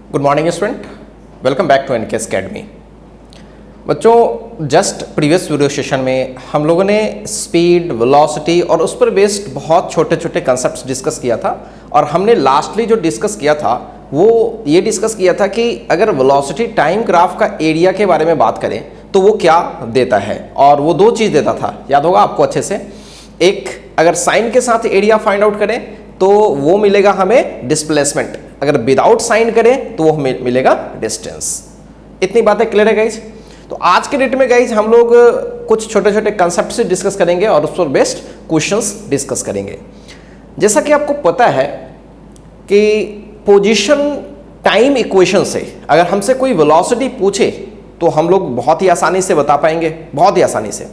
Good morning student, welcome back to NKS academy. बच्चों, just previous video session में हम लोगों ने स्पीड, वेलोसिटी और उस पर बेस्ड बहुत छोटे छोटे कंसेप्ट्स डिस्कस किया था। और हमने लास्टली जो डिस्कस किया था वो ये डिस्कस किया था कि अगर वेलोसिटी टाइम ग्राफ का एरिया के बारे में बात करें तो वो क्या देता है। और वो दो चीज़ देता था, याद होगा आपको अच्छे से। एक, अगर साइन के साथ एरिया फाइंड आउट करें तो वो मिलेगा हमें डिस्प्लेसमेंट, अगर विदाउट साइन करें तो वो हमें मिलेगा डिस्टेंस। इतनी बातें क्लियर है गाइज। तो आज के डेट में गाइज हम लोग कुछ छोटे छोटे कंसेप्ट से डिस्कस करेंगे और उस पर बेस्ड क्वेश्चंस डिस्कस करेंगे। जैसा कि आपको पता है कि पोजीशन टाइम इक्वेशन से अगर हमसे कोई वेलोसिटी पूछे तो हम लोग बहुत ही आसानी से बता पाएंगे, बहुत ही आसानी से।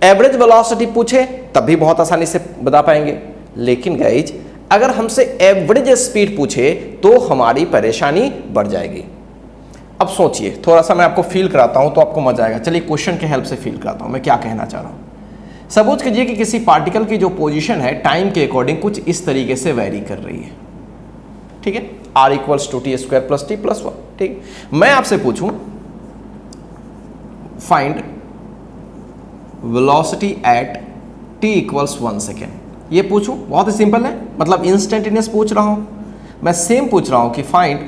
एवरेज वेलोसिटी पूछे तब भी बहुत आसानी से बता पाएंगे। लेकिन गाइज अगर हमसे एवरेज स्पीड पूछे तो हमारी परेशानी बढ़ जाएगी। अब सोचिए, थोड़ा सा मैं आपको फील कराता हूं तो आपको मजा आएगा। चलिए क्वेश्चन के हेल्प से फील कराता हूं मैं क्या कहना चाह रहा हूं। सपोज कीजिए कि किसी पार्टिकल की जो पोजीशन है टाइम के अकॉर्डिंग कुछ इस तरीके से वेरी कर रही है, ठीक है। r equals to T square plus T plus 1, ठीक। मैं आपसे पूछूं find velocity at t equals 1 second, ये पूछूं, बहुत ही सिंपल है, मतलब इंस्टेंटेनियस पूछ रहा हूं। मैं सेम पूछ रहा हूं कि फाइंड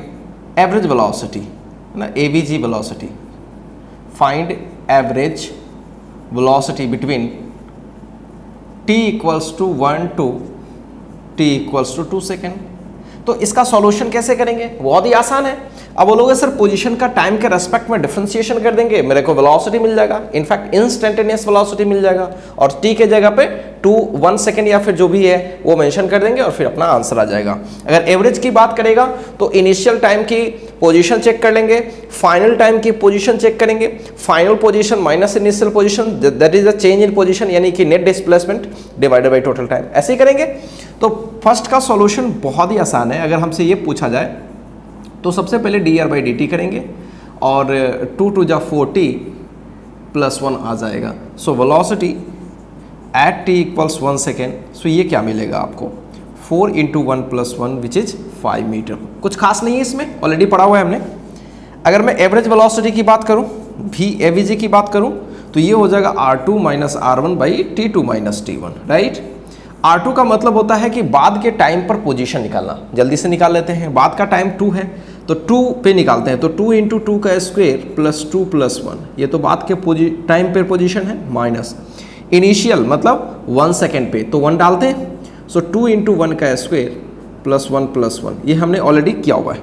एवरेज वेलोसिटी, है ना, AVG velocity, find average velocity between t equals to 1 to t equals to 2 second. तो इसका सॉल्यूशन कैसे करेंगे? बहुत ही आसान है। अब बोलोगे सर पोजीशन का टाइम के रेस्पेक्ट में डिफरेंशिएशन कर देंगे, मेरे को वेलोसिटी मिल जाएगा, इनफैक्ट इंस्टेंटेनियस वेलोसिटी मिल जाएगा, और t के जगह पे 1 सेकेंड या फिर जो भी है वो मेंशन कर देंगे और फिर अपना आंसर आ जाएगा। अगर एवरेज की बात करेगा तो इनिशियल टाइम की पोजीशन चेक कर लेंगे, फाइनल टाइम की पोजीशन चेक करेंगे, final position minus initial position, that is the change in position, यानी कि net displacement divided by total time. ऐसे ही करेंगे। तो फर्स्ट का सॉल्यूशन बहुत ही आसान है। अगर हमसे ये पूछा जाए तो सबसे पहले dr/dt करेंगे और 2 टू जा 4t प्लस 1 आ जाएगा। So velocity at t equals 1 second, so ये क्या मिलेगा आपको 4 into 1 plus 1 which is 5 metre. कुछ खास नहीं है इसमें, ऑलरेडी पढ़ा हुआ है हमने। अगर मैं एवरेज वेलोसिटी की बात करूं, VAVG की बात करूं, तो ये हो जाएगा R2 minus R1 by T2 minus T1, right. R2 का मतलब होता है कि बाद के टाइम पर पोजीशन निकालना। जल्दी से निकाल लेते हैं। बाद का टाइम 2 है तो 2 पे निकालते हैं, तो 2 इंटू 2 का स्क्वायर प्लस 2 प्लस 1, ये तो बाद के टाइम पर पोजीशन है, माइनस इनिशियल मतलब 1 सेकेंड पे, तो 1 डालते हैं। सो 2 इंटू 1 का स्क्वायर प्लस 1 प्लस 1, ये हमने ऑलरेडी किया हुआ है,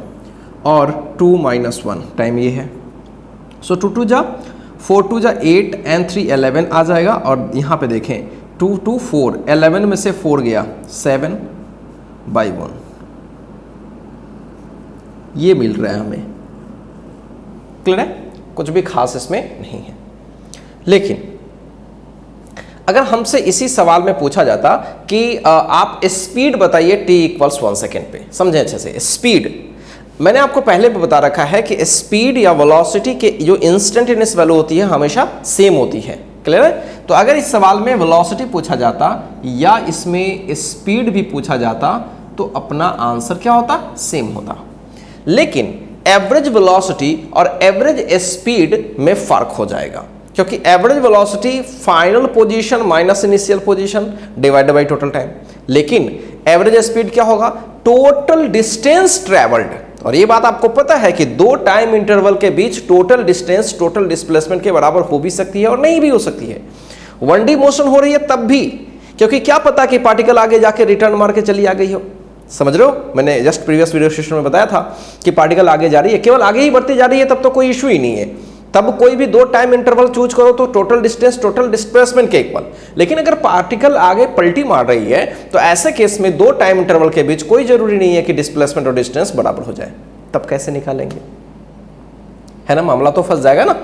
और 2 माइनस 1 टाइम ये है। सो 2 2 जा 4 2 जा 8 एंड 3 11 आ जाएगा। और यहाँ पे देखें 2 2 4, 11 में से 4 गया 7/1, ये मिल रहा है हमें। क्लियर है? कुछ भी खास इसमें नहीं है। लेकिन अगर हमसे इसी सवाल में पूछा जाता कि आप स्पीड बताइए t इक्वल्स 1 सेकेंड पे, समझें अच्छे से। स्पीड मैंने आपको पहले भी बता रखा है कि स्पीड या वेलोसिटी के जो इंस्टेंटेनियस वैल्यू होती है हमेशा सेम होती है। क्लियर है? तो अगर इस सवाल में वेलोसिटी पूछा जाता या इसमें स्पीड भी पूछा जाता तो अपना आंसर क्या होता? सेम होता। लेकिन एवरेज वेलोसिटी और एवरेज स्पीड में फर्क हो जाएगा, क्योंकि average velocity final position minus initial position divided by total time. लेकिन एवरेज स्पीड क्या होगा? Total distance travelled. और ये बात आपको पता है कि दो टाइम इंटरवल के बीच टोटल डिस्टेंस टोटल डिस्प्लेसमेंट के बराबर हो भी सकती है और नहीं भी हो सकती है। 1D मोशन हो रही है तब भी, क्योंकि क्या पता कि पार्टिकल आगे जाके रिटर्न मार के चली आ गई हो। समझ रहे हो? मैंने जस्ट प्रीवियस वीडियो सेशन में बताया था कि पार्टिकल आगे जा रही है, केवल आगे ही बढ़ती जा रही है, तब तो कोई इशू ही नहीं है। तब कोई भी दो टाइम इंटरवल चूज करो तो टोटल डिस्टेंस टोटल डिस्प्लेसमेंट के इक्वल। लेकिन अगर पार्टिकल आगे पलटी मार रही है तो ऐसे केस में दो टाइम इंटरवल के बीच कोई जरूरी नहीं है कि डिस्प्लेसमेंट और डिस्टेंस बराबर हो जाए। तब कैसे निकालेंगे? है ना, मामला तो फंस जाएगा ना।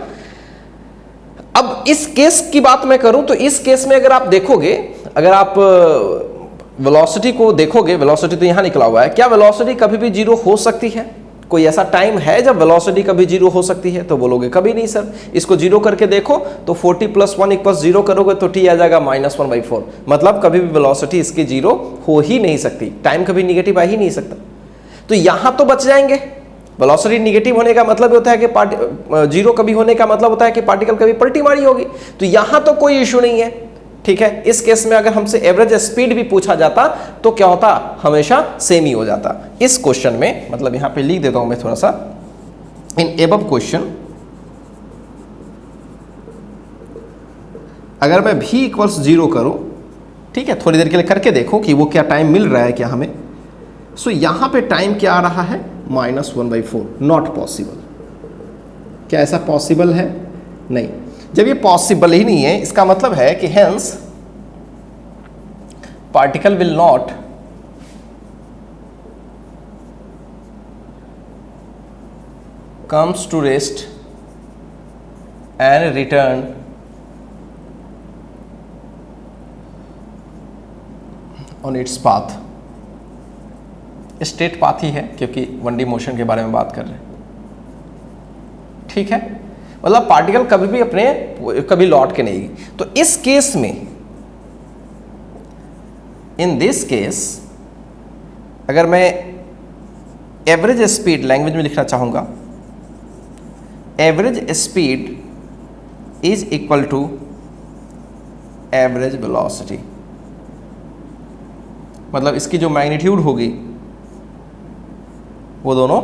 अब इस केस की बात मैं करूं तो इस केस में अगर आप देखोगे, अगर आप वेलोसिटी को देखोगे, वेलोसिटी तो यहां निकला हुआ है, क्या वेलोसिटी कभी भी जीरो हो सकती है? कोई ऐसा टाइम है जब वेलोसिटी कभी जीरो हो सकती है? तो बोलोगे कभी नहीं सर। इसको जीरो करके देखो तो 40 प्लस 1 इक्वल 0 करोगे तो t आ जाएगा -1/4, मतलब कभी भी वेलोसिटी इसकी जीरो हो ही नहीं सकती, टाइम कभी निगेटिव आ ही नहीं सकता। तो यहां तो बच जाएंगे, वेलोसिटी निगेटिव होने का मतलब होता है कि जीरो कभी होने का मतलब होता है कि पार्टिकल कभी पलटी मारी होगी। तो यहां तो कोई इश्यू नहीं है, ठीक है। इस केस में अगर हमसे एवरेज स्पीड भी पूछा जाता तो क्या होता, हमेशा सेम ही हो जाता। इस क्वेश्चन में मतलब यहां पे लिख देता हूं मैं थोड़ा सा, इन एबव क्वेश्चन अगर मैं v इक्वल्स 0 करूं, ठीक है, थोड़ी देर के लिए करके देखो कि वो क्या टाइम मिल रहा है क्या हमें। सो यहां पे टाइम क्या आ रहा है, -1/4। Not possible. क्या ऐसा पॉसिबल है? नहीं। जब ये पॉसिबल ही नहीं है, इसका मतलब है कि hence particle will not comes to rest and return on its path। Straight path ही है क्योंकि 1D मोशन के बारे में बात कर रहे हैं, ठीक है। मतलब पार्टिकल कभी भी अपने कभी लौट के नहीं। तो इस केस में, इन दिस केस, अगर मैं एवरेज स्पीड लैंग्वेज में लिखना चाहूंगा, average speed is equal to average velocity. मतलब इसकी जो मैग्नीट्यूड होगी वो दोनों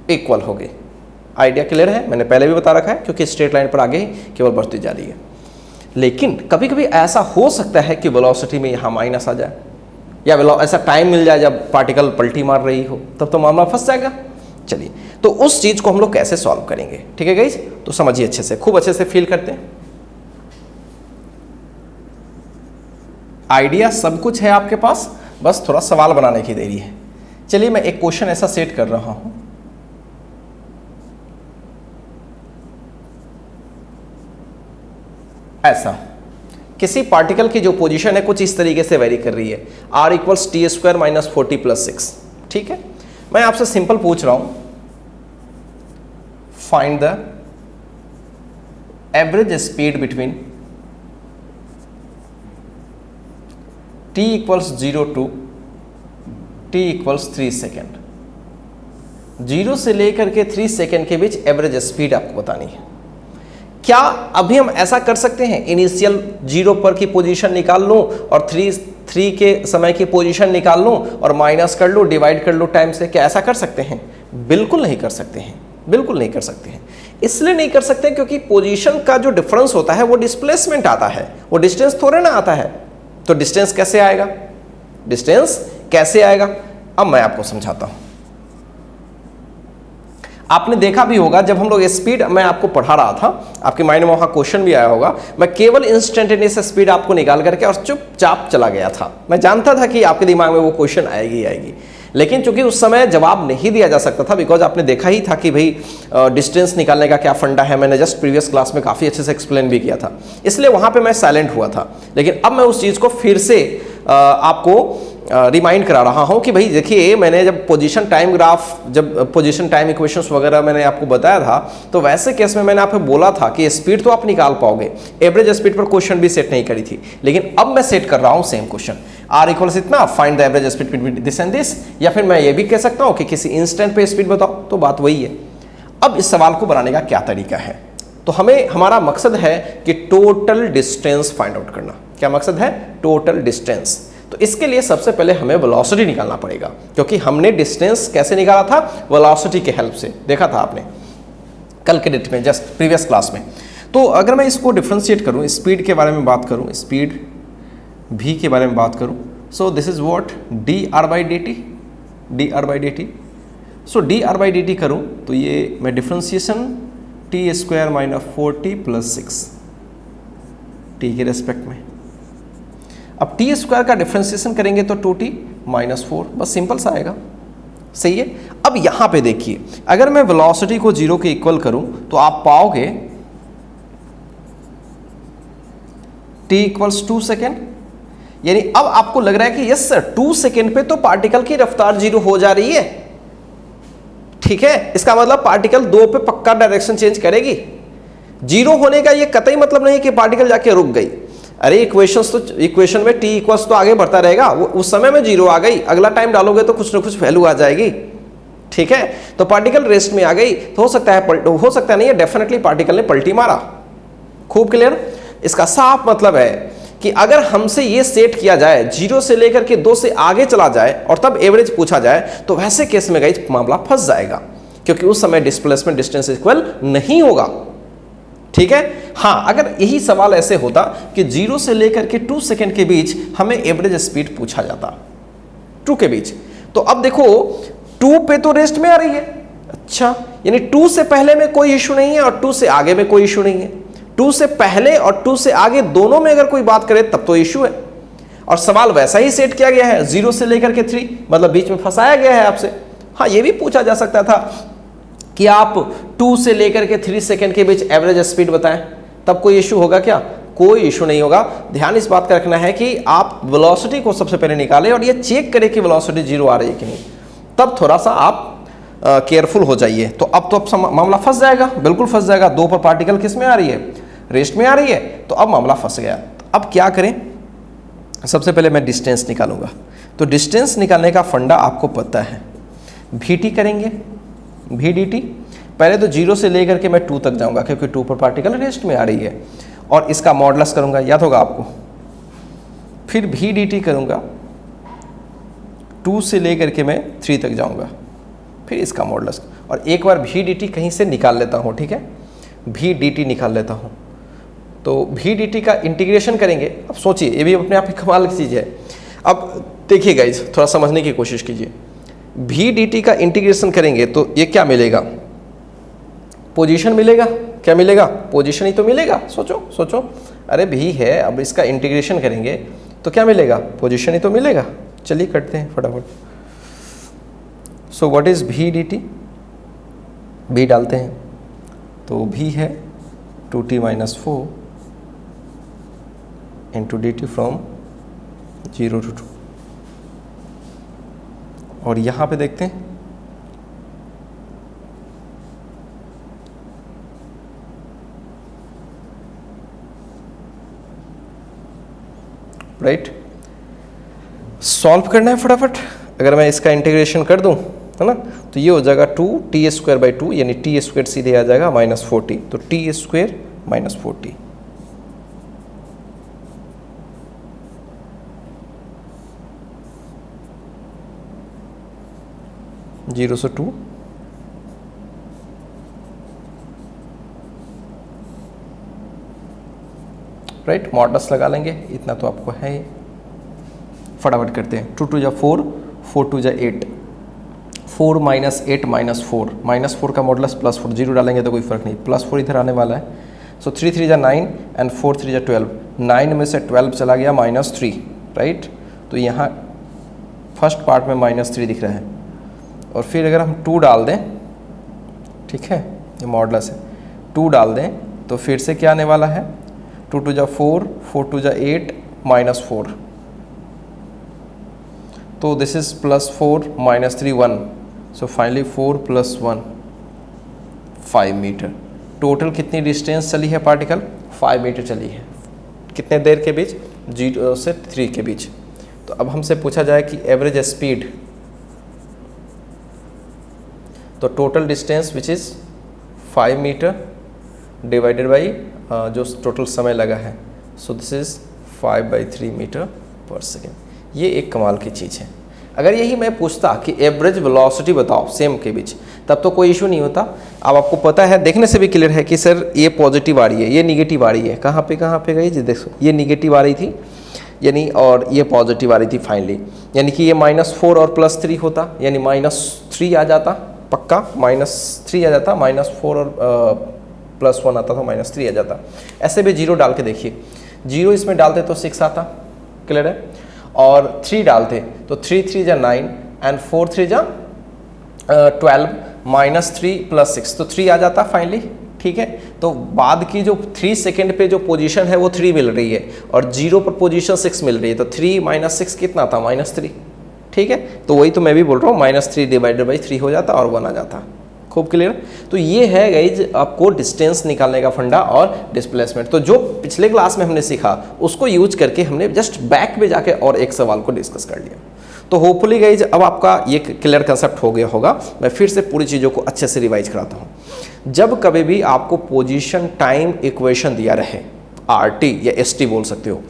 इक्वल होगी। आइडिया क्लियर है? मैंने पहले भी बता रखा है क्योंकि स्ट्रेट लाइन पर आगे ही केवल बढ़ती जा रही है। लेकिन कभी कभी ऐसा हो सकता है कि वेलोसिटी में यहाँ माइनस आ जाए, या ऐसा टाइम मिल जाए जब पार्टिकल पलटी मार रही हो, तब तो मामला फंस जाएगा। चलिए, तो उस चीज को हम लोग कैसे सॉल्व करेंगे, ठीक है गाइस? तो समझिए अच्छे से, खूब अच्छे से फील करते हैं। आइडिया सब कुछ है आपके पास, बस थोड़ा सवाल बनाने की देरी है। चलिए, मैं एक क्वेश्चन ऐसा सेट कर रहा हूं, ऐसा किसी पार्टिकल की जो पोजीशन है कुछ इस तरीके से वेरी कर रही है, r equals T square minus 40 plus 6, ठीक है। मैं आपसे सिंपल पूछ रहा हूं, find the average speed between t equals 0 to t equals 3 second. 0 से लेकर के 3 सेकेंड के बीच एवरेज स्पीड आपको बतानी है। क्या अभी हम ऐसा कर सकते हैं, इनिशियल 0 पर की पोजीशन निकाल लूं और 3 के समय की पोजीशन निकाल लूं और माइनस कर लूं, डिवाइड कर लूं टाइम से? क्या ऐसा कर सकते हैं? बिल्कुल नहीं कर सकते हैं, बिल्कुल नहीं कर सकते हैं। इसलिए नहीं कर सकते क्योंकि पोजीशन का जो डिफरेंस होता है वो डिस्प्लेसमेंट आता है, वो डिस्टेंस थोड़े ना आता है। तो डिस्टेंस कैसे आएगा, डिस्टेंस कैसे आएगा? अब मैं आपको समझाता हूं। आपने देखा भी होगा जब हम लोग स्पीड, मैं आपको पढ़ा रहा था, आपके माइंड में वहां क्वेश्चन भी आया होगा, मैं केवल इंस्टेंटेनियस स्पीड आपको निकाल करके और चुपचाप चला गया था। मैं जानता था कि आपके दिमाग में वो क्वेश्चन आएगी, लेकिन चूंकि उस समय जवाब नहीं दिया जा सकता था, बिकॉज आपने देखा ही था कि भाई डिस्टेंस निकालने का क्या फंडा है। मैंने जस्ट प्रीवियस क्लास में काफ़ी अच्छे से एक्सप्लेन भी किया था, इसलिए वहाँ पे मैं साइलेंट हुआ था। लेकिन अब मैं उस चीज़ को फिर से आपको रिमाइंड करा रहा हूँ कि भाई देखिए, मैंने जब पोजीशन टाइम ग्राफ, जब पोजीशन टाइम इक्वेशंस वगैरह मैंने आपको बताया था, तो वैसे केस में मैंने आपको बोला था कि स्पीड तो आप निकाल पाओगे, एवरेज स्पीड पर क्वेश्चन भी सेट नहीं करी थी। लेकिन अब मैं सेट कर रहा हूँ सेम क्वेश्चन, आर इक्वल्स इतना, find the average speed between this and this. या फिर मैं ये भी कह सकता हूँ कि किसी इंस्टेंट पे स्पीड बताओ, तो बात वही है। अब इस सवाल को बनाने का क्या तरीका है? तो हमारा मकसद है कि टोटल डिस्टेंस फाइंड आउट करना। क्या मकसद है? Total distance. तो इसके लिए सबसे पहले हमें वेलोसिटी निकालना पड़ेगा, क्योंकि हमने डिस्टेंस कैसे निकाला था? वेलोसिटी के हेल्प से। देखा था आपने कल के डेट में, जस्ट प्रीवियस क्लास में। तो अगर मैं इसको डिफ्रेंशिएट करूं, स्पीड के बारे में बात करूं, स्पीड v के बारे में बात करूं, so this is what dr/dt। So dr/dt करूं तो ये मैं differentiation t square minus 40 plus 6 t के रेस्पेक्ट में। अब टी स्क्वायर का डिफ्रेंशिएशन करेंगे तो 2t माइनस 4, बस सिंपल सा आएगा, सही है। अब यहां पे देखिए, अगर मैं वेलोसिटी को 0 के इक्वल करूं तो आप पाओगे t इक्वल्स 2 सेकेंड। यानी अब आपको लग रहा है कि यस सर, 2 सेकेंड पे तो पार्टिकल की रफ्तार 0 हो जा रही है, ठीक है। इसका मतलब पार्टिकल 2 पे पक्का डायरेक्शन चेंज करेगी। 0 होने का ये कतई मतलब नहीं कि पार्टिकल जाके रुक गई। अरे इक्वेशन में t इक्वल्स तो आगे बढ़ता रहेगा, वो उस समय में 0 आ गई, अगला टाइम डालोगे तो कुछ ना कुछ वैल्यू आ जाएगी, ठीक है, तो पार्टिकल रेस्ट में आ गई, तो हो सकता है नहीं है, डेफिनेटली पार्टिकल ने पलटी मारा। खूब क्लियर। इसका साफ मतलब है कि अगर हमसे ये सेट किया जाए 0 से लेकर के 2 से आगे चला जाए और तब एवरेज पूछा जाए, तो वैसे केस में गाइस मामला फंस जाएगा, क्योंकि उस समय डिस्प्लेसमेंट डिस्टेंस इक्वल नहीं होगा। ठीक है, हाँ, अगर यही सवाल ऐसे होता कि 0 से लेकर के 2 सेकेंड के बीच हमें एवरेज स्पीड पूछा जाता, 2 के बीच, तो अब देखो 2 पे तो रेस्ट में आ रही है। अच्छा, यानी 2 से पहले में कोई इशू नहीं है और 2 से आगे में कोई इशू नहीं है। 2 से पहले और 2 से आगे दोनों में अगर कोई बात करे तब तो इशू है। और सवाल वैसा ही सेट किया गया है 0 से लेकर के 3, मतलब बीच में फंसाया गया है आपसे। हाँ, ये भी पूछा जा सकता था कि आप 2 से लेकर के 3 सेकेंड के बीच एवरेज स्पीड बताएं, तब कोई इशू होगा क्या? कोई इशू नहीं होगा। ध्यान इस बात का रखना है कि आप वेलोसिटी को सबसे पहले निकालें और ये चेक करें कि वेलोसिटी 0 आ रही है कि नहीं, तब थोड़ा सा आप केयरफुल हो जाइए। तो अब मामला फंस जाएगा, बिल्कुल फंस जाएगा। 2 पर पार्टिकल किस में आ रही है? रेस्ट में आ रही है, तो अब मामला फंस गया। अब क्या करें? सबसे पहले मैं डिस्टेंस निकालूंगा। तो डिस्टेंस निकालने का फंडा आपको पता है, VT करेंगे, VDT। पहले तो 0 से लेकर के मैं 2 तक जाऊंगा, क्योंकि 2 पर पार्टिकल रेस्ट में आ रही है, और इसका मॉडुलस करूंगा, याद होगा आपको। फिर VDT करूंगा, 2 से लेकर के मैं 3 तक जाऊंगा, फिर इसका मॉडुलस, और एक बार VDT कहीं से निकाल लेता हूं। ठीक है, VDT निकाल लेता हूं, तो VDT का इंटीग्रेशन करेंगे। अब सोचिए, ये भी अपने आप ही कमाल की चीज़ है। अब देखिए गाइज, थोड़ा समझने की कोशिश कीजिए। VDT का इंटीग्रेशन करेंगे तो ये क्या मिलेगा? पोजीशन मिलेगा। क्या मिलेगा? पोजीशन ही तो मिलेगा। सोचो सोचो, अरे भी है, अब इसका इंटीग्रेशन करेंगे तो क्या मिलेगा? पोजीशन ही तो मिलेगा। चलिए करते हैं फटाफट। So what is VDT? V डालते हैं, तो V है 2t - 4 into dt from 0 to 2। और यहाँ पे देखते हैं, राइट, सॉल्व करना है फटाफट। अगर मैं इसका इंटीग्रेशन कर दूं, है ना, तो ये हो जाएगा 2t² यानी t² सीधे आ जाएगा -40, तो t² - 40। जीरो से 2, राइट, मॉडुलस लगा लेंगे, इतना तो आपको है। फटाफट करते हैं। 2 × 4, 4 × 8, 4 - 8 - 4, -4 का मॉडुलस +4, 0 डालेंगे तो कोई फर्क नहीं, +4 इधर आने वाला है। सो 3 × 3 = 9 एंड 4 × 3 = 12, 9 में से 12 चला गया -3, राइट। तो यहाँ फर्स्ट पार्ट में -3 दिख रहा है, और फिर अगर हम 2 डाल दें, ठीक है, ये मॉडुलस है, 2 डाल दें तो फिर से क्या आने वाला है? 2 × 4, 4 × 8 -4, तो this is +4 -3 1, so finally 4 + 1 5 metre. Total कितनी डिस्टेंस चली है पार्टिकल? 5 मीटर चली है। कितने देर के बीच? 0 से 3 के बीच। तो अब हमसे पूछा जाए कि एवरेज स्पीड, तो total distance which is 5 metre divided by जो टोटल समय लगा है, so this is 5/3 metre per second. ये एक कमाल की चीज़ है। अगर यही मैं पूछता कि एवरेज वेलोसिटी बताओ सेम के बीच, तब तो कोई इशू नहीं होता। अब आपको पता है, देखने से भी क्लियर है कि सर ये पॉजिटिव आ रही है, ये निगेटिव आ रही है। कहाँ पे गई जी? देखो, ये निगेटिव आ रही थी यानी, और ये पॉजिटिव आ रही थी फाइनली, यानी कि ये -4 और +3 होता, यानी -3 आ जाता, पक्का -3 आ जाता, -4 और +1 आता तो -3 आ जाता। ऐसे भी 0 डाल के देखिए, 0 इसमें डालते तो 6 आता, क्लियर है, और 3 डालते तो 3 × 3 = 9 एंड 4 × 3 = 12, -3 + 6 तो 3 आ जाता फाइनली। ठीक है, तो बाद की जो 3 सेकेंड पे जो पोजीशन है वो 3 मिल रही है, और 0 पर पोजीशन 6 मिल रही है, तो 3 - 6 कितना था? -3। ठीक है, तो वही तो मैं भी बोल रहा हूँ, -3 / 3 हो जाता और 1 आ जाता। खूब क्लियर। तो ये है गाइज आपको डिस्टेंस निकालने का फंडा और डिस्प्लेसमेंट। तो जो पिछले क्लास में हमने सीखा उसको यूज करके हमने जस्ट बैक में जाके और एक सवाल को डिस्कस कर लिया। तो होपफुली गाइज अब आपका ये क्लियर कंसेप्ट हो गया होगा। मैं फिर से पूरी चीज़ों को अच्छे से रिवाइज कराता हूँ। जब कभी भी आपको पोजीशन टाइम इक्वेशन दिया रहे, RT या ST बोल सकते हो,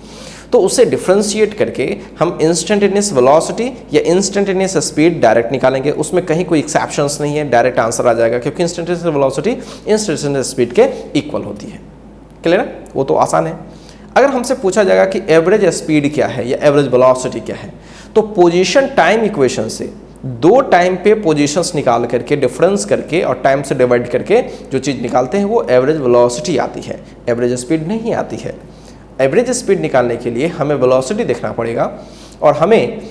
तो उसे डिफ्रेंशिएट करके हम इंस्टेंटेनियस वेलोसिटी या इंस्टेंटेनियस स्पीड डायरेक्ट निकालेंगे। उसमें कहीं कोई एक्सेप्शंस नहीं है, डायरेक्ट आंसर आ जाएगा, क्योंकि इंस्टेंटेनियस वेलोसिटी इंस्टेंटेनियस स्पीड के इक्वल होती है। क्लियर है? वो तो आसान है। अगर हमसे पूछा जाएगा कि एवरेज स्पीड क्या है या एवरेज वेलोसिटी क्या है, तो पोजीशन टाइम इक्वेशन से दो टाइम पे पोजीशंस निकाल करके डिफरेंस करके और टाइम से डिवाइड करके जो चीज़ निकालते हैं वो एवरेज वेलोसिटी आती है, एवरेज स्पीड नहीं आती है। एवरेज स्पीड निकालने के लिए हमें वेलोसिटी देखना पड़ेगा और हमें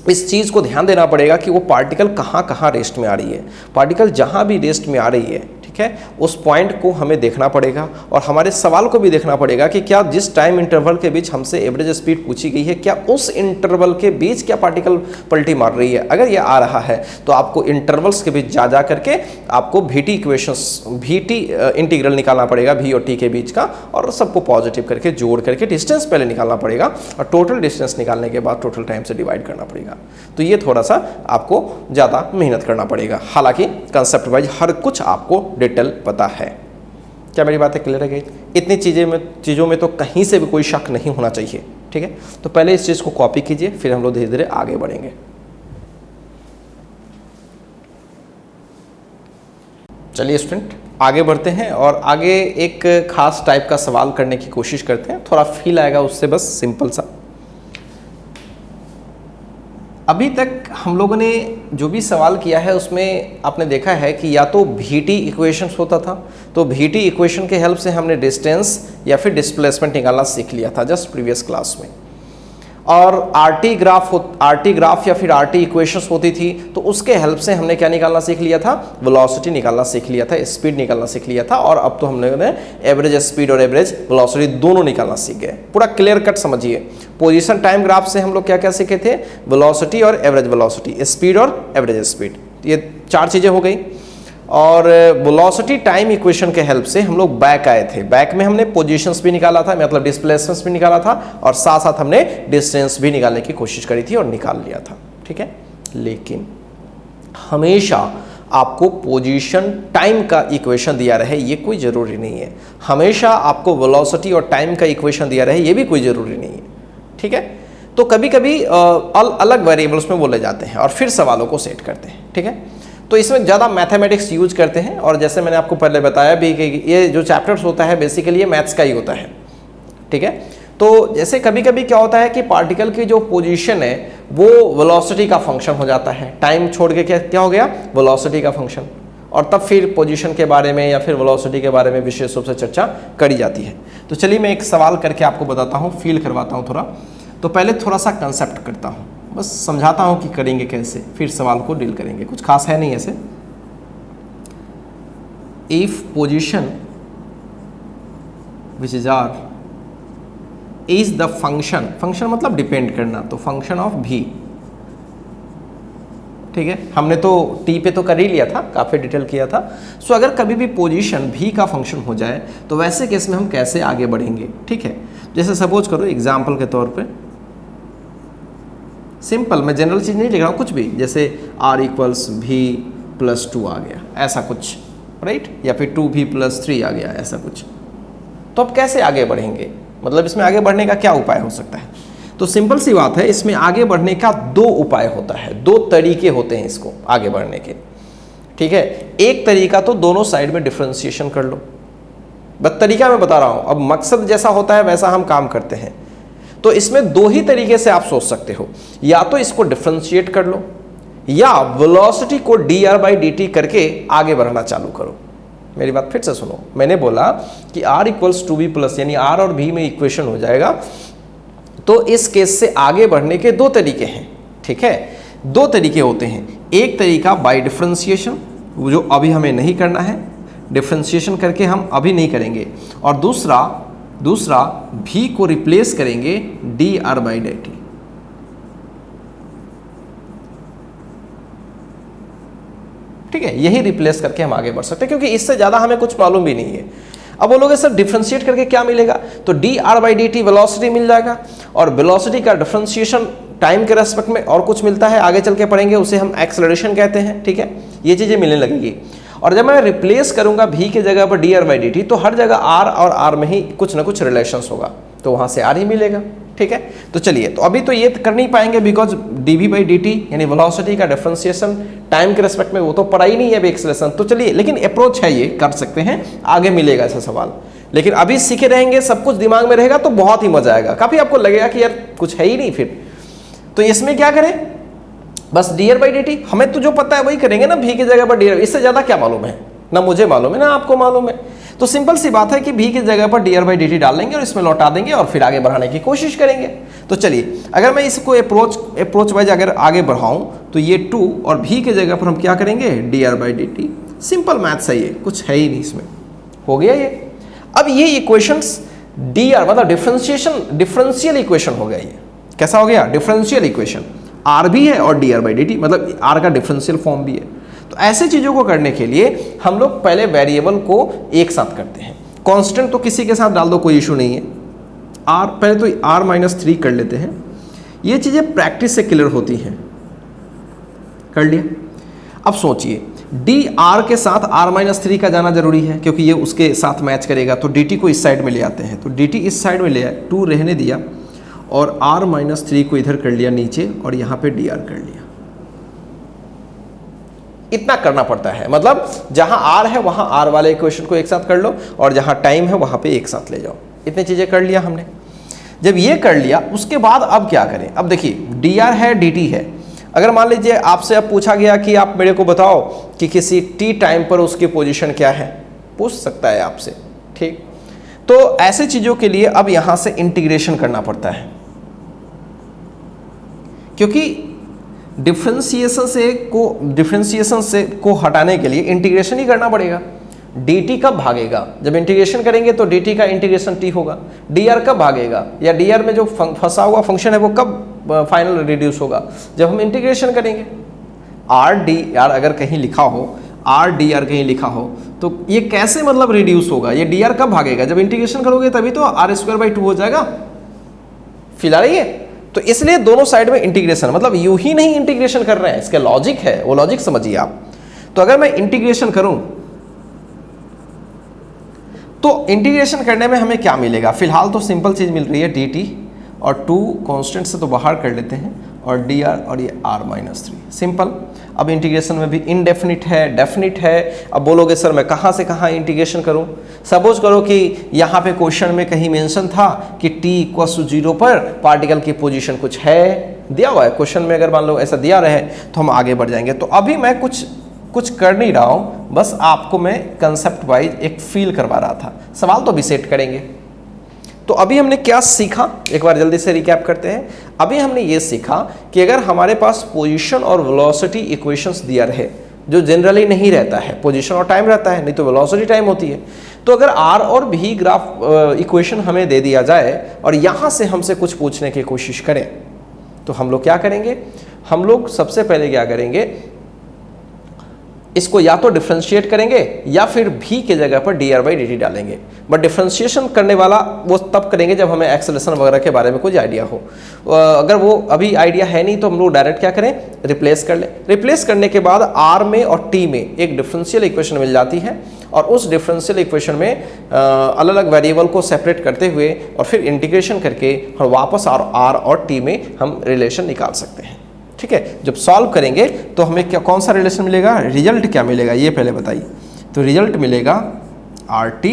इस चीज़ को ध्यान देना पड़ेगा कि वो पार्टिकल कहाँ कहाँ रेस्ट में आ रही है। पार्टिकल जहाँ भी रेस्ट में आ रही है, ठीक है, उस पॉइंट को हमें देखना पड़ेगा और हमारे सवाल को भी देखना पड़ेगा कि क्या जिस टाइम इंटरवल के बीच हमसे एवरेज स्पीड पूछी गई है, क्या उस इंटरवल के बीच क्या पार्टिकल पलटी मार रही है। अगर ये आ रहा है तो आपको इंटरवल्स के बीच जा करके आपको VT इक्वेशंस, VT इंटीग्रल निकालना पड़ेगा V और T के बीच का, और सबको पॉजिटिव करके जोड़ करके डिस्टेंस पहले निकालना पड़ेगा और टोटल डिस्टेंस निकालने के बाद टोटल टाइम से डिवाइड करना पड़ेगा। तो ये थोड़ा सा आपको ज़्यादा मेहनत करना पड़ेगा, हालांकि कंसेप्ट वाइज हर कुछ आपको डिटेल पता है। क्या मेरी बातें क्लियर है? इतनी चीज़ों में तो कहीं से भी कोई शक नहीं होना चाहिए, ठीक है। तो पहले इस चीज़ को कॉपी कीजिए, फिर हम लोग धीरे धीरे आगे बढ़ेंगे। चलिए स्टूडेंट आगे बढ़ते हैं और आगे एक खास टाइप का सवाल करने की कोशिश करते हैं, थोड़ा फील आएगा उससे, बस सिंपल सा। अभी तक हम लोगों ने जो भी सवाल किया है उसमें आपने देखा है कि या तो VT इक्वेशंस होता था, तो VT इक्वेशन के हेल्प से हमने डिस्टेंस या फिर डिस्प्लेसमेंट निकालना सीख लिया था जस्ट प्रीवियस क्लास में, और RT ग्राफ या फिर RT इक्वेशंस होती थी, तो उसके हेल्प से हमने क्या निकालना सीख लिया था, वेलोसिटी निकालना सीख लिया था, स्पीड निकालना सीख लिया था, और अब तो हमने एवरेज स्पीड और एवरेज वेलोसिटी दोनों निकालना सीख गए। पूरा क्लियर कट समझिए। पोजीशन टाइम ग्राफ से हम लोग क्या क्या सीखे थे, वेलोसिटी और एवरेज वेलोसिटी, स्पीड और एवरेज स्पीड, ये चार चीज़ें हो गई। और वेलोसिटी टाइम इक्वेशन के हेल्प से हम लोग बैक आए थे, बैक में हमने पोजीशंस भी निकाला था, मतलब डिस्प्लेसमेंट्स भी निकाला था, और साथ साथ हमने डिस्टेंस भी निकालने की कोशिश करी थी और निकाल लिया था, ठीक है। लेकिन हमेशा आपको पोजीशन टाइम का इक्वेशन दिया रहे ये कोई ज़रूरी नहीं है, हमेशा आपको वेलोसिटी और टाइम का इक्वेशन दिया रहे ये भी कोई ज़रूरी नहीं है, ठीक है। तो कभी कभी अलग वेरिएबल्स में बोले जाते हैं और फिर सवालों को सेट करते हैं, ठीक है। तो इसमें ज़्यादा मैथमेटिक्स यूज करते हैं, और जैसे मैंने आपको पहले बताया भी कि ये जो चैप्टर्स होता है बेसिकली ये मैथ्स का ही होता है, ठीक है। तो जैसे कभी कभी क्या होता है कि पार्टिकल की जो पोजीशन है वो वेलोसिटी का फंक्शन हो जाता है, टाइम छोड़ के क्या हो गया, वेलोसिटी का फंक्शन, और तब फिर पोजीशन के बारे में या फिर वेलोसिटी के बारे में विशेष रूप से चर्चा करी जाती है। तो चलिए मैं एक सवाल करके आपको बताता हूँ, फील करवाता हूँ थोड़ा। तो पहले थोड़ा सा कंसेप्ट करता हूँ, बस समझाता हूँ कि करेंगे कैसे, फिर सवाल को डील करेंगे, कुछ खास है नहीं ऐसे। If position which is R is the function, function मतलब डिपेंड करना, तो फंक्शन ऑफ V, ठीक है। हमने तो T पे तो कर ही लिया था, काफ़ी डिटेल किया था। सो अगर कभी भी पोजीशन V का फंक्शन हो जाए तो वैसे केस में हम कैसे आगे बढ़ेंगे, ठीक है। जैसे सपोज करो एग्जाम्पल के तौर पे, सिंपल, मैं जनरल चीज़ नहीं लिख रहा हूँ कुछ भी, जैसे R = V+2 आ गया, ऐसा कुछ, राइट, या फिर 2V+3 आ गया, ऐसा कुछ। तो अब कैसे आगे बढ़ेंगे, मतलब इसमें आगे बढ़ने का क्या उपाय हो सकता है। तो सिंपल सी बात है, इसमें आगे बढ़ने का दो उपाय होता है, दो तरीके होते हैं इसको आगे बढ़ने के, ठीक है। एक तरीका तो दोनों साइड में डिफ्रेंशिएशन कर लो, बस तरीका मैं बता रहा हूँ, अब मकसद जैसा होता है वैसा हम काम करते हैं। तो इसमें दो ही तरीके से आप सोच सकते हो, या तो इसको डिफरेंशिएट कर लो, या वेलोसिटी को dr/dt करके आगे बढ़ना चालू करो। मेरी बात फिर से सुनो, मैंने बोला कि R = V+, यानी R और V में इक्वेशन हो जाएगा। तो इस केस से आगे बढ़ने के दो तरीके हैं, ठीक है, दो तरीके होते हैं। एक तरीका बाय डिफरेंशिएशन, जो अभी हमें नहीं करना है, डिफरेंशिएशन करके हम अभी नहीं करेंगे, और दूसरा V को रिप्लेस करेंगे dr/dt, ठीक है। यही रिप्लेस करके हम आगे बढ़ सकते हैं, क्योंकि इससे ज़्यादा हमें कुछ मालूम भी नहीं है। अब बोलोगे सर डिफरेंशिएट करके क्या मिलेगा, तो dr/dt वेलोसिटी मिल जाएगा, और वेलोसिटी का डिफरेंशिएशन टाइम के रेस्पेक्ट में और कुछ मिलता है, आगे चल के पढ़ेंगे, उसे हम एक्सेलरेशन कहते हैं, ठीक है। ये चीज़ें मिलने लगेगी। और जब मैं रिप्लेस करूंगा भी के जगह पर D R by D T, तो हर जगह आर और आर में ही कुछ ना कुछ रिलेशंस होगा, तो वहाँ से आर ही मिलेगा, ठीक है। तो चलिए, तो अभी तो ये कर नहीं पाएंगे because D V by D T यानी वेलोसिटी का डिफरेंशिएशन टाइम के रेस्पेक्ट में वो तो पढ़ा ही नहीं है अभी एक्सेलरेशन। तो चलिए, लेकिन अप्रोच है, ये कर सकते हैं, आगे मिलेगा ऐसा सवाल। लेकिन अभी सीखे रहेंगे, सब कुछ दिमाग में रहेगा तो बहुत ही मजा आएगा। काफी आपको लगेगा कि यार कुछ है ही नहीं फिर, तो इसमें क्या करें, बस D R by D T, हमें तो जो पता है वही करेंगे ना, भी की जगह पर डी आर, इससे ज्यादा क्या मालूम है, ना मुझे मालूम है ना आपको मालूम है। तो सिंपल सी बात है कि भी की जगह पर D R by D T डाल देंगे और इसमें लौटा देंगे और फिर आगे बढ़ाने की कोशिश करेंगे। तो चलिए, अगर मैं इसको अप्रोच वाइज अगर आगे बढ़ाऊं तो ये 2 और भी की जगह पर हम क्या करेंगे, D R by D T. Simple maths है ये, कुछ है ही नहीं इसमें, हो गया ये। अब ये इक्वेशंस डी आर मतलब डिफरेंशियल इक्वेशन हो गया, ये कैसा हो गया, डिफरेंशियल इक्वेशन, आर भी है और D R by D T मतलब आर का डिफरेंशियल फॉर्म भी है। तो ऐसे चीजों को करने के लिए हम लोग पहले वेरिएबल को एक साथ करते हैं। कांस्टेंट तो किसी के साथ डाल दो, कोई इशू नहीं है। आर पहले तो r-3 कर लेते हैं। ये चीजें प्रैक्टिस से क्लियर होती हैं, कर लिया। अब सोचिए, डी आर के साथ r-3 का जाना जरूरी है क्योंकि ये उसके साथ मैच करेगा। तो dt को इस साइड में ले आते हैं, तो dt इस साइड में ले आए, 2 रहने दिया और r-3 को इधर कर लिया नीचे और यहाँ पे dr कर लिया। इतना करना पड़ता है, मतलब जहां r है वहां r वाले इक्वेशन को एक साथ कर लो और जहां टाइम है वहां पे एक साथ ले जाओ। इतनी चीजें कर लिया हमने। जब ये कर लिया उसके बाद अब क्या करें, अब देखिए dr है dt है। अगर मान लीजिए आपसे अब पूछा गया कि आप मेरे को बताओ कि किसी t टाइम पर उसकी पोजीशन क्या है, पूछ सकता है आपसे, ठीक। तो ऐसे चीजों के लिए अब यहां से इंटीग्रेशन करना पड़ता है, क्योंकि डिफरेंशिएशन से को हटाने के लिए इंटीग्रेशन ही करना पड़ेगा। dt कब भागेगा, जब इंटीग्रेशन करेंगे तो dt का इंटीग्रेशन t होगा। dr कब भागेगा, या dr में जो फंसा हुआ फंक्शन है वो कब फाइनल रिड्यूस होगा, जब हम इंटीग्रेशन करेंगे। r अगर कहीं लिखा हो, r कहीं लिखा हो तो ये कैसे मतलब रिड्यूस होगा, ये dr कब भागेगा, जब इंटीग्रेशन करोगे तभी तो r²/2 हो जाएगा। फील आ रही है? तो इसलिए दोनों साइड में इंटीग्रेशन, मतलब यूं ही नहीं इंटीग्रेशन कर रहे हैं, इसका लॉजिक है, वो लॉजिक समझिए आप। तो अगर मैं इंटीग्रेशन करूं तो इंटीग्रेशन करने में हमें क्या मिलेगा, फिलहाल तो सिंपल चीज मिल रही है dt और 2 कांस्टेंट से तो बाहर कर लेते हैं और dr और ये r-3 सिंपल। अब इंटीग्रेशन में भी इनडेफिनिट है, डेफिनिट है। अब बोलोगे सर मैं कहाँ से कहाँ इंटीग्रेशन करूँ। सपोज करो कि यहाँ पे क्वेश्चन में कहीं मेंशन था कि t=0 पर पार्टिकल की पोजीशन कुछ है, दिया हुआ है क्वेश्चन में, अगर मान लो ऐसा दिया रहे तो हम आगे बढ़ जाएंगे। तो अभी मैं कुछ कर नहीं रहा हूँ, बस आपको मैं कंसेप्ट वाइज एक फील करवा रहा था। सवाल तो भी सेट करेंगे। तो अभी हमने क्या सीखा, एक बार जल्दी से रिकैप करते हैं। अभी हमने ये सीखा कि अगर हमारे पास पोजीशन और वेलोसिटी इक्वेशंस दिया रहे, जो जनरली नहीं रहता है, पोजीशन और टाइम रहता है, नहीं तो वेलोसिटी टाइम होती है। तो अगर r और v ग्राफ इक्वेशन हमें दे दिया जाए और यहाँ से हमसे कुछ पूछने की कोशिश करें तो हम लोग क्या करेंगे, हम लोग सबसे पहले क्या करेंगे, इसको या तो डिफरेंशिएट करेंगे या फिर भी के जगह पर dr/dt डालेंगे। बट डिफरेंशिएशन करने वाला वो तब करेंगे जब हमें एक्सेलरेशन वगैरह के बारे में कुछ आइडिया हो। अगर वो अभी आइडिया है नहीं तो हम लोग डायरेक्ट क्या करें, रिप्लेस कर लें। रिप्लेस करने के बाद r में और t में एक डिफरेंशियल इक्वेशन मिल जाती है और उस डिफरेंशियल इक्वेशन में अलग अलग वेरिएबल को सेपरेट करते हुए और फिर इंटीग्रेशन करके हम वापस r और t में हम रिलेशन निकाल सकते हैं। ठीक है, जब सॉल्व करेंगे तो हमें क्या, कौन सा रिलेशन मिलेगा, रिजल्ट क्या मिलेगा ये पहले बताइए। तो रिजल्ट मिलेगा RT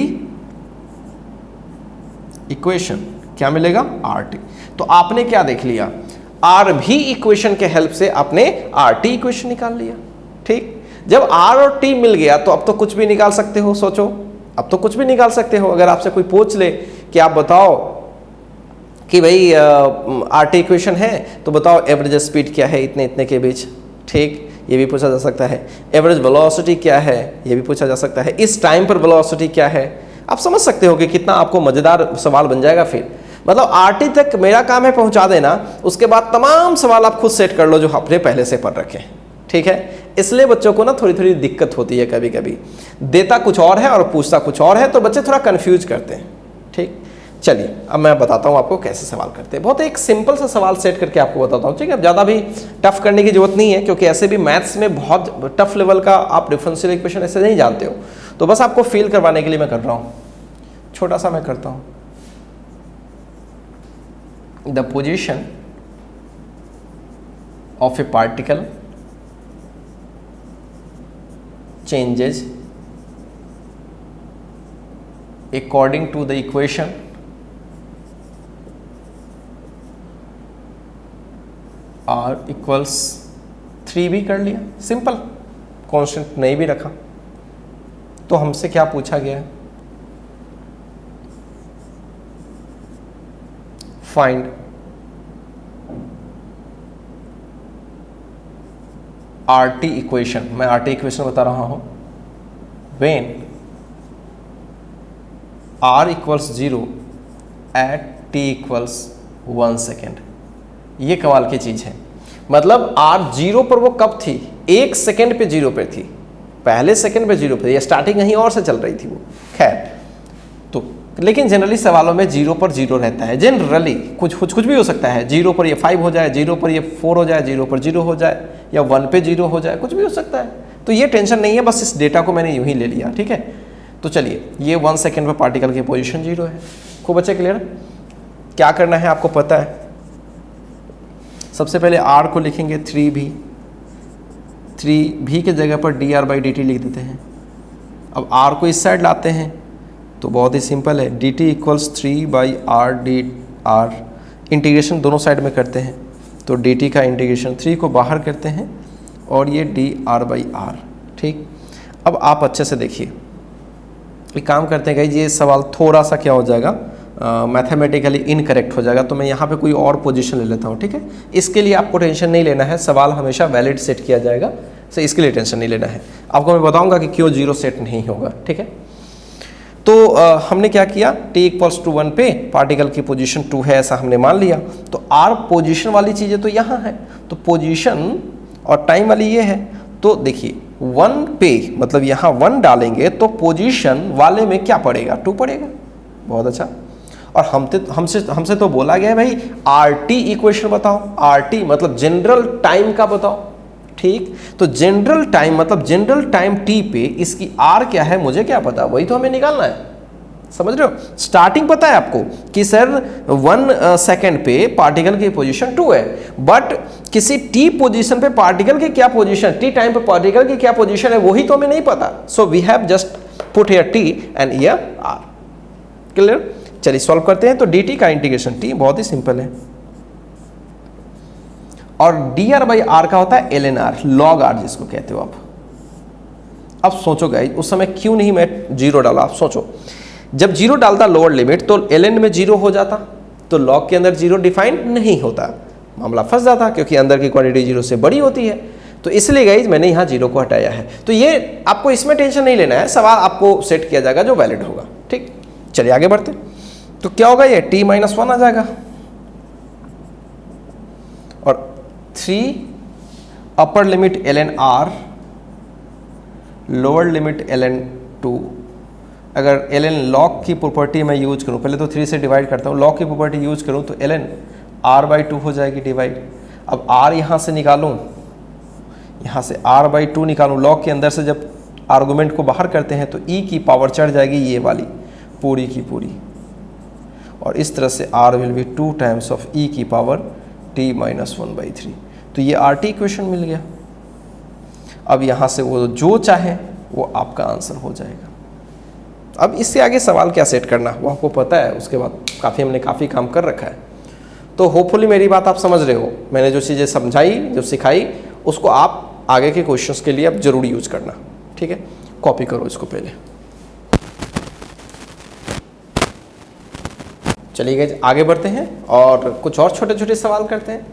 इक्वेशन, क्या मिलेगा RT। तो आपने क्या देख लिया, R भी इक्वेशन के हेल्प से आपने RT इक्वेशन निकाल लिया। ठीक, जब R और T मिल गया तो अब तो कुछ भी निकाल सकते हो। सोचो, अब तो कुछ भी निकाल सकते हो। अगर आपसे कोई पूछ ले कि आप बताओ कि भाई RT इक्वेशन है तो बताओ एवरेज स्पीड क्या है इतने इतने के बीच, ठीक, ये भी पूछा जा सकता है। एवरेज वेलोसिटी क्या है ये भी पूछा जा सकता है। इस टाइम पर वेलोसिटी क्या है। आप समझ सकते हो कि कितना आपको मजेदार सवाल बन जाएगा। फिर मतलब RT तक मेरा काम है पहुंचा देना, उसके बाद तमाम सवाल आप खुद सेट कर लो जो आपने पहले से पढ़ रखे हैं। ठीक है, इसलिए बच्चों को ना थोड़ी थोड़ी दिक्कत होती है, कभी कभी देता कुछ और है और पूछता कुछ और है, तो बच्चे थोड़ा कंफ्यूज करते हैं। ठीक, चलिए अब मैं बताता हूँ आपको कैसे सवाल करते हैं। बहुत एक सिंपल सा सवाल सेट करके आपको बताता हूँ, ठीक है। अब ज़्यादा भी टफ करने की जरूरत नहीं है, क्योंकि ऐसे भी मैथ्स में बहुत टफ लेवल का आप डिफरेंशियल इक्वेशन ऐसे नहीं जानते हो, तो बस आपको फील करवाने के लिए मैं कर रहा हूँ। छोटा सा मैं करता हूँ। The position of a particle changes according to the equation r equals 3 भी कर लिया, सिंपल, कांस्टेंट नहीं भी रखा। तो हमसे क्या पूछा गया है, फाइंड RT इक्वेशन, मैं RT इक्वेशन बता रहा हूं, when r equals 0 at t equals 1 second. ये कमाल की चीज है, मतलब r 0 पर वो कब थी, 1 सेकेंड पे 0 पे थी, पहले सेकेंड पे 0 पे, ये स्टार्टिंग कहीं और से चल रही थी वो, खैर। तो लेकिन जनरली सवालों में 0 पर 0 रहता है, जनरली कुछ भी हो सकता है, 0 पर ये 5 हो जाए, 0 पर ये 4 हो जाए, 0 पर 0 हो जाए, या 1 पे 0 हो जाए, कुछ भी हो सकता है। तो ये टेंशन नहीं है, बस इस डेटा को मैंने यूं ही ले लिया, ठीक है। तो चलिए, ये 1 सेकेंड पर पार्टिकल की पोजीशन 0 है। खूब अच्छे, क्लियर। क्या करना है आपको पता है, सबसे पहले r को लिखेंगे 3v, 3v के जगह पर dr/dt लिख देते हैं। अब r को इस साइड लाते हैं तो बहुत ही सिंपल है, dt इक्वल्स 3/r/dr, इंटीग्रेशन दोनों साइड में करते हैं तो dt का इंटीग्रेशन 3 को बाहर करते हैं और ये dr/r, ठीक। अब आप अच्छे से देखिए, एक काम करते हैं गाइस, ये सवाल थोड़ा सा क्या हो जाएगा, मैथमेटिकली इनकरेक्ट हो जाएगा, तो मैं यहाँ पे कोई और पोजीशन ले लेता हूँ, ठीक है। इसके लिए आपको टेंशन नहीं लेना है, सवाल हमेशा वैलिड सेट किया जाएगा, तो इसके लिए टेंशन नहीं लेना है। आपको मैं बताऊँगा कि क्यों 0 सेट नहीं होगा, ठीक है। तो हमने क्या किया, t इक्वल्स टू 1 पे पार्टिकल की पोजीशन 2 है ऐसा हमने मान लिया, तो r पोजीशन वाली चीज़ें तो यहाँ है, तो पोजीशन और टाइम वाली ये है। तो देखिए 1 पे मतलब यहाँ 1 डालेंगे तो पोजीशन वाले में क्या पड़ेगा, 2 पड़ेगा। बहुत अच्छा। और हमसे तो बोला गया है भाई RT इक्वेशन बताओ, RT मतलब जनरल टाइम का बताओ, ठीक। तो जनरल टाइम मतलब जनरल टाइम t पे इसकी r क्या है मुझे क्या पता, वही तो हमें निकालना है, समझ रहे हो। स्टार्टिंग पता है आपको कि सर 1 सेकेंड पे पार्टिकल की पोजीशन 2 है, बट किसी t पोजीशन पे पार्टिकल की क्या पोजीशन, t टाइम पे पार्टिकल की क्या पोजीशन है वही तो हमें नहीं पता। So we have just put here t and here r, clear. चलिए सॉल्व करते हैं। तो dt का इंटीग्रेशन t बहुत ही सिंपल है, और dr/r का होता है ln r, log r जिसको कहते हो आप। अब सोचो गाइस, उस समय क्यों नहीं मैं 0 डाला, आप सोचो, जब 0 डालता लोअर लिमिट तो ln में 0 हो जाता, तो log के अंदर 0 डिफाइंड नहीं होता, मामला फंस जाता, क्योंकि अंदर की क्वांटिटी 0 से बड़ी होती है। तो इसलिए गाइस मैंने यहाँ 0 को हटाया है। तो ये आपको इसमें टेंशन नहीं लेना है, सवाल आपको सेट किया जाएगा जो वैलिड होगा, ठीक। चलिए आगे बढ़ते। तो क्या होगा, ये t-1 आ जाएगा, और 3 upper limit ln r, lower limit ln 2। अगर ln log की प्रॉपर्टी मैं यूज करूं, पहले तो 3 से डिवाइड करता हूं, log की प्रॉपर्टी यूज करूं तो ln r/2 हो जाएगी डिवाइड। अब r यहाँ से निकालूं, यहाँ से r/2 निकालूं, log के अंदर से जब आर्गुमेंट को बाहर करते हैं तो e की पावर चढ़ जाएगी ये वाली पूरी की पूरी, और इस तरह से r will be 2 times of e की पावर t-1/3। तो ये RT इक्वेशन मिल गया। अब यहाँ से वो जो चाहे वो आपका आंसर हो जाएगा। अब इससे आगे सवाल क्या सेट करना वो आपको पता है, उसके बाद हमने काफ़ी काम कर रखा है। तो होपफुली मेरी बात आप समझ रहे हो, मैंने जो चीज़ें समझाई जो सिखाई उसको आप आगे के क्वेश्चंस के लिए अब जरूर यूज करना, ठीक है। कॉपी करो इसको पहले। चलिए आगे बढ़ते हैं और कुछ और छोटे छोटे सवाल करते हैं।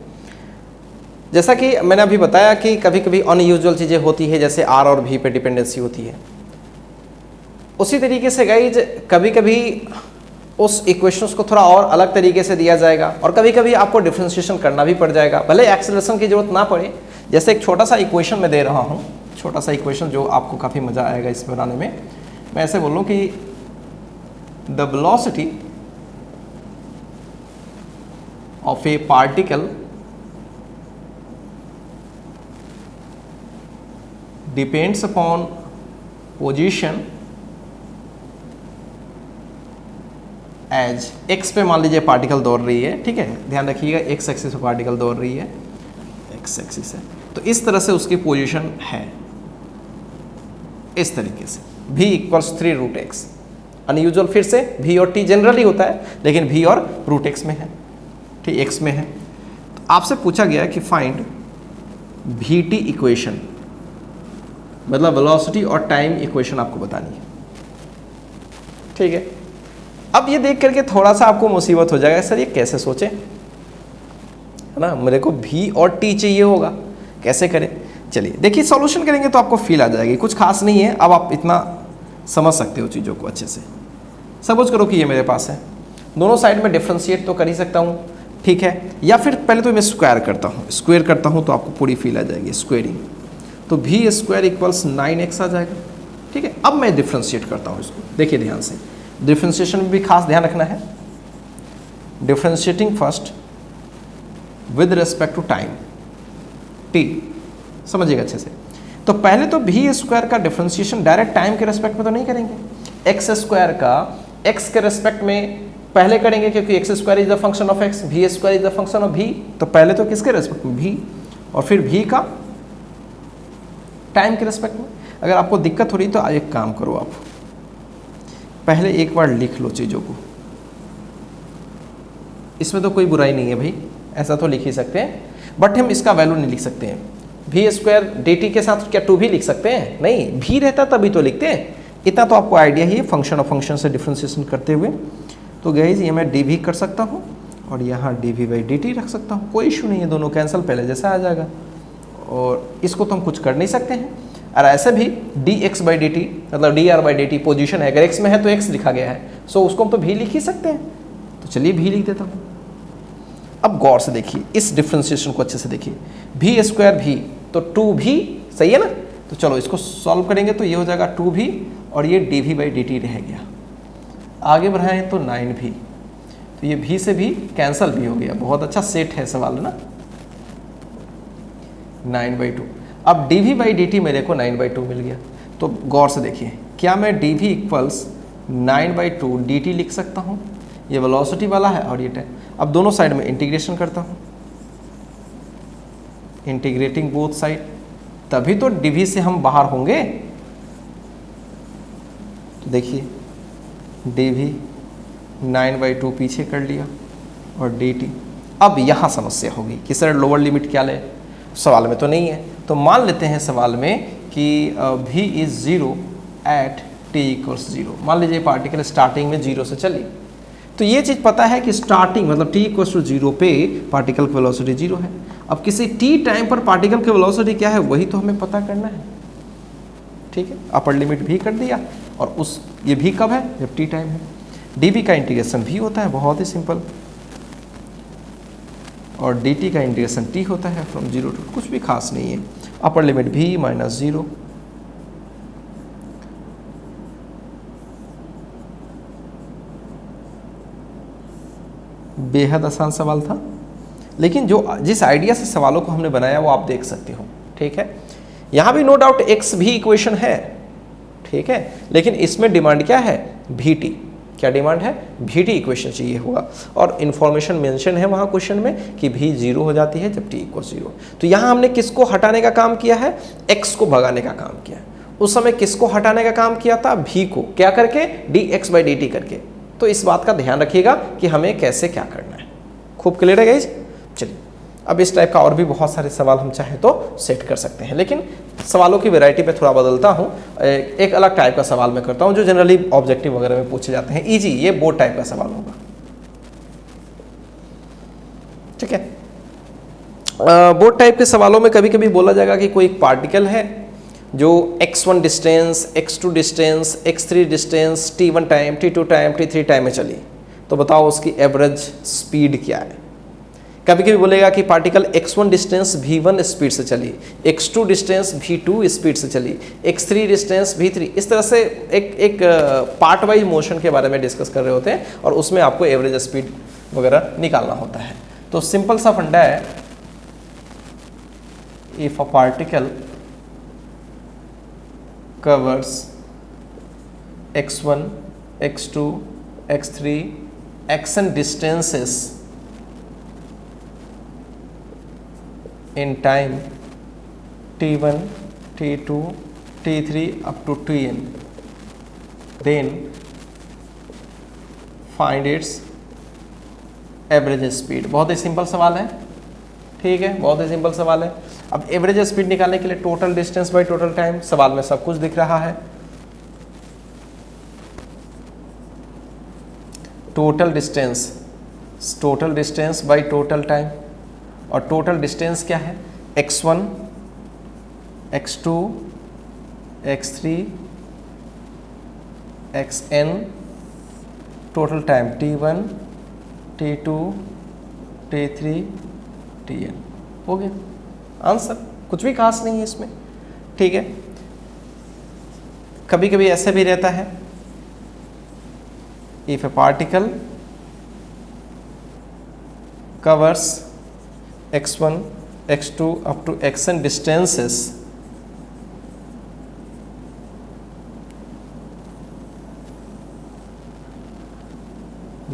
जैसा कि मैंने अभी बताया कि कभी कभी अनयूजुअल चीज़ें होती है, जैसे r और v पे डिपेंडेंसी होती है। उसी तरीके से गाइज कभी कभी उस इक्वेशंस को थोड़ा और अलग तरीके से दिया जाएगा, और कभी कभी आपको डिफरेंशिएशन करना भी पड़ जाएगा, भले एक्सेलरेशन की जरूरत ना पड़े। जैसे एक छोटा सा इक्वेशन मैं दे रहा हूँ, छोटा सा इक्वेशन जो आपको काफ़ी मज़ा आएगा इस बनाने में। मैं ऐसे बोल रहा हूँ कि the velocity of a particle depends upon position as X पे मान लीजिए पार्टिकल दौड़ रही है, ठीक है, ध्यान रखिएगा एक्स एक्सिस पे पार्टिकल दौड़ रही है, एक्स एक्सिस है, तो इस तरह से उसकी पोजीशन है इस तरीके से, v इक्वल्स 3√x। अनयूजुअल फिर से v और t जनरली होता है, लेकिन v और √x में है, ठीक, x में है। तो आपसे पूछा गया है कि फाइंड vt इक्वेशन, मतलब वेलोसिटी और टाइम इक्वेशन आपको बतानी है, ठीक है। अब ये देख करके थोड़ा सा आपको मुसीबत हो जाएगा, सर ये कैसे सोचे, है ना, मेरे को v और t चाहिए होगा, कैसे करें। चलिए देखिए, सॉल्यूशन करेंगे तो आपको फील आ जाएगी, कुछ खास नहीं है, अब आप इतना समझ सकते हो चीज़ों को अच्छे से। सपोज करो कि ये मेरे पास है, दोनों साइड में डिफ्रेंशिएट तो कर ही सकता हूँ, ठीक है, या फिर पहले तो मैं स्क्वायर करता हूँ, स्क्वायर करता हूँ तो आपको पूरी फील आ जाएगी स्क्वेयरिंग, तो v स्क्वायर इक्वल्स 9x आ जाएगा, ठीक है। अब मैं डिफ्रेंशिएट करता हूँ इसको, देखिए ध्यान से, डिफ्रेंशिएशन में भी खास ध्यान रखना है, differentiating first with respect to time t, समझिएगा अच्छे से। तो पहले तो v स्क्वायर का डिफरेंशिएशन डायरेक्ट टाइम के रेस्पेक्ट में तो नहीं करेंगे, x स्क्वायर का x के रेस्पेक्ट में पहले करेंगे, क्योंकि x square is the function of x, v square is the function of v, तो पहले तो किसके रेस्पेक्ट में, v, और फिर v का टाइम के रेस्पेक्ट में। अगर आपको दिक्कत हो रही तो एक काम करो, आप पहले एक बार लिख लो चीज़ों को, इसमें तो कोई बुराई नहीं है भाई, ऐसा तो लिख ही सकते हैं, बट हम इसका वैल्यू नहीं लिख सकते हैं। v स्क्वायर dt के साथ क्या 2v लिख सकते हैं, नहीं, v रहता तभी तो लिखते हैं, इतना तो आपको आइडिया ही है फंक्शन और फंक्शन से डिफ्रेंशिएशन करते हुए। तो गाइस ये मैं dv कर सकता हूँ और यहाँ dv/dt रख सकता हूँ, कोई इशू नहीं है, दोनों कैंसिल पहले जैसा आ जाएगा, और इसको तो हम कुछ कर नहीं सकते हैं। और ऐसे भी dx/dt मतलब dr/dt पोजीशन है, अगर x में है तो x लिखा गया है, सो उसको हम तो v लिख ही सकते हैं, तो चलिए v लिख देता हूँ। अब गौर से देखिए, इस डिफ्रेंशिएशन को अच्छे से देखिए, v स्क्वायर v तो 2v, सही है ना, तो चलो इसको सॉल्व करेंगे तो ये हो जाएगा 2v और ये dv/dt रह गया, आगे बढ़ाएं तो 9v, तो ये v से भी कैंसल भी हो गया, बहुत अच्छा सेट है सवाल है ना, 9/2। अब dv/dt मेरे को 9/2 मिल गया, तो गौर से देखिए, क्या मैं dv इक्वल्स 9/2 dt लिख सकता हूँ, ये वेलोसिटी वाला है और ये टाइम। अब दोनों साइड में इंटीग्रेशन करता हूँ, इंटीग्रेटिंग बोथ साइड, तभी तो dv से हम बाहर होंगे। तो देखिए dv 9/2 पीछे कर लिया और dt। अब यहाँ समस्या होगी कि सर लोअर लिमिट क्या ले, सवाल में तो नहीं है, तो मान लेते हैं सवाल में कि v is 0 at t equals 0। मान लीजिए पार्टिकल स्टार्टिंग में 0 से चली, तो ये चीज़ पता है कि स्टार्टिंग मतलब t इक्वल्स टू 0 पे पार्टिकल की वेलोसिटी 0 है। अब किसी t टाइम पर पार्टिकल की वेलोसिटी क्या है वही तो हमें पता करना है, ठीक है। अपर लिमिट भी कर दिया, और उस ये भी कब है, जब t टाइम है। dv का इंटीग्रेशन v होता है, बहुत ही सिंपल, और dt का इंटीग्रेशन t होता है फ्रॉम 0 टू, कुछ भी खास नहीं है। अपर लिमिट v माइनस 0, बेहद आसान सवाल था, लेकिन जिस आइडिया से सवालों को हमने बनाया वो आप देख सकते हो, ठीक है। यहाँ भी नो डाउट x भी इक्वेशन है, ठीक है, लेकिन इसमें डिमांड क्या है, vt, क्या डिमांड है, vt इक्वेशन चाहिए होगा, और इन्फॉर्मेशन मेंशन है वहाँ क्वेश्चन में कि v 0 हो जाती है जब t इक्वल 0। तो यहाँ हमने किसको हटाने का काम किया है, x को भगाने का काम किया। उस समय किसको हटाने का काम किया था, v को, क्या करके, dx/dt करके। तो इस बात का ध्यान रखिएगा कि हमें कैसे क्या करना है, खूब क्लियर है गाइस। चलिए अब इस टाइप का और भी बहुत सारे सवाल हम चाहे तो सेट कर सकते हैं, लेकिन सवालों की वैरायटी पे थोड़ा बदलता हूँ, एक अलग टाइप का सवाल मैं करता हूँ जो जनरली ऑब्जेक्टिव वगैरह में पूछे जाते हैं, इजी, ये बोर्ड टाइप का सवाल होगा, ठीक है। बोर्ड टाइप के सवालों में कभी कभी बोला जाएगा कि कोई एक पार्टिकल है जो x1 distance, x2 distance, x3 distance, t1 time, t2 time, t3 time में चली, तो बताओ उसकी एवरेज स्पीड क्या है। कभी कभी बोलेगा कि particle x1 distance v1 speed से चली, x2 डिस्टेंस v2 स्पीड से चली, x3 डिस्टेंस v3, इस तरह से एक पार्ट वाइज मोशन के बारे में डिस्कस कर रहे होते हैं, और उसमें आपको एवरेज स्पीड वगैरह निकालना होता है। तो सिंपल सा फंडा है, if a particle covers x1, x2, x3, xn distances in time t1, t2, t3 up to tn, then find its average speed. बहुत ही सिंपल सवाल है, ठीक है, बहुत ही सिंपल सवाल है। अब एवरेज स्पीड निकालने के लिए total distance by total time, सवाल में सब कुछ दिख रहा है। Total distance by total time, और टोटल डिस्टेंस क्या है, x1, x2, x3, xn, total time t1, t2, t3, tn। हो गया आंसर, कुछ भी खास नहीं है इसमें, ठीक है। कभी कभी ऐसे भी रहता है, if A particle covers x1, x2 up to xn distances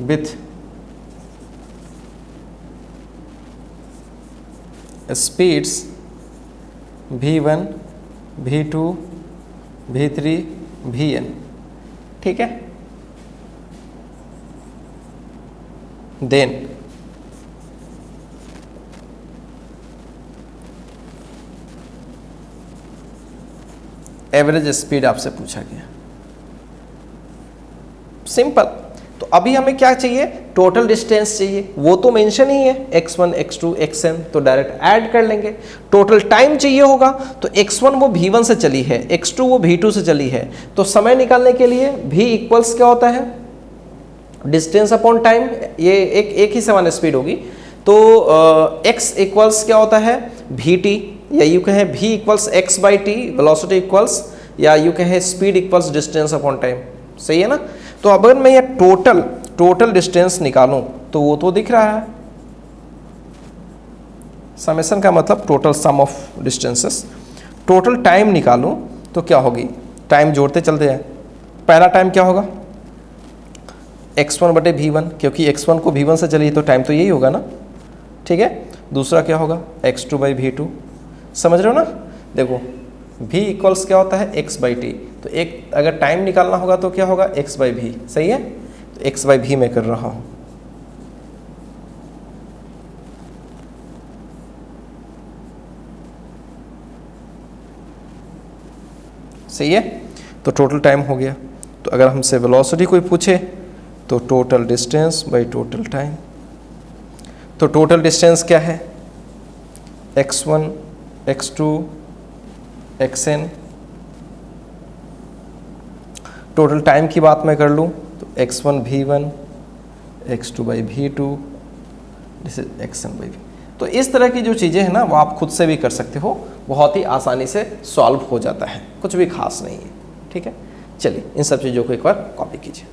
with speeds v1, v2, v3, vn, ठीक है। देन एवरेज स्पीड आपसे पूछा गया, सिंपल। तो अभी हमें क्या चाहिए, टोटल डिस्टेंस चाहिए, वो तो मेंशन ही है x1, x2, xn, तो डायरेक्ट ऐड कर लेंगे। टोटल टाइम चाहिए होगा, तो x1 वो v1 से चली है, x2 वो v2 से चली है, तो समय निकालने के लिए v इक्वल्स क्या होता है, डिस्टेंस अपॉन टाइम, ये एक ही समान स्पीड होगी। तो x इक्वल्स क्या होता है, vt, या यू कहे v equals x by T, velocity equals, या यू कहे speed equals distance upon time, सही है ना। तो अगर मैं ये टोटल डिस्टेंस निकालूं तो वो तो दिख रहा है, समेशन का मतलब total sum of distances. Total time निकालूं तो क्या होगी, टाइम जोड़ते चलते हैं। पहला टाइम क्या होगा, x1 बटे v1, क्योंकि x1 को v1 से चली तो टाइम तो यही होगा ना, ठीक है। दूसरा क्या होगा, x2 बाई v2, समझ रहे हो ना। देखो v इक्वल्स क्या होता है, x बाई टी, तो एक अगर टाइम निकालना होगा तो क्या होगा, x बाई v, सही है। तो x बाई v में कर रहा हूं, सही है। तो टोटल टाइम हो गया। तो अगर हमसे वेलोसिटी कोई पूछे तो total distance by total time. तो टोटल डिस्टेंस क्या है, x1, x2, xn। Total time की बात मैं कर लूँ तो x1 v1, x2 by v2, this is xn by v। तो इस तरह की जो चीज़ें हैं ना वो आप खुद से भी कर सकते हो, बहुत ही आसानी से सॉल्व हो जाता है, कुछ भी खास नहीं है, ठीक है। चलिए इन सब चीज़ों को एक बार कॉपी कीजिए।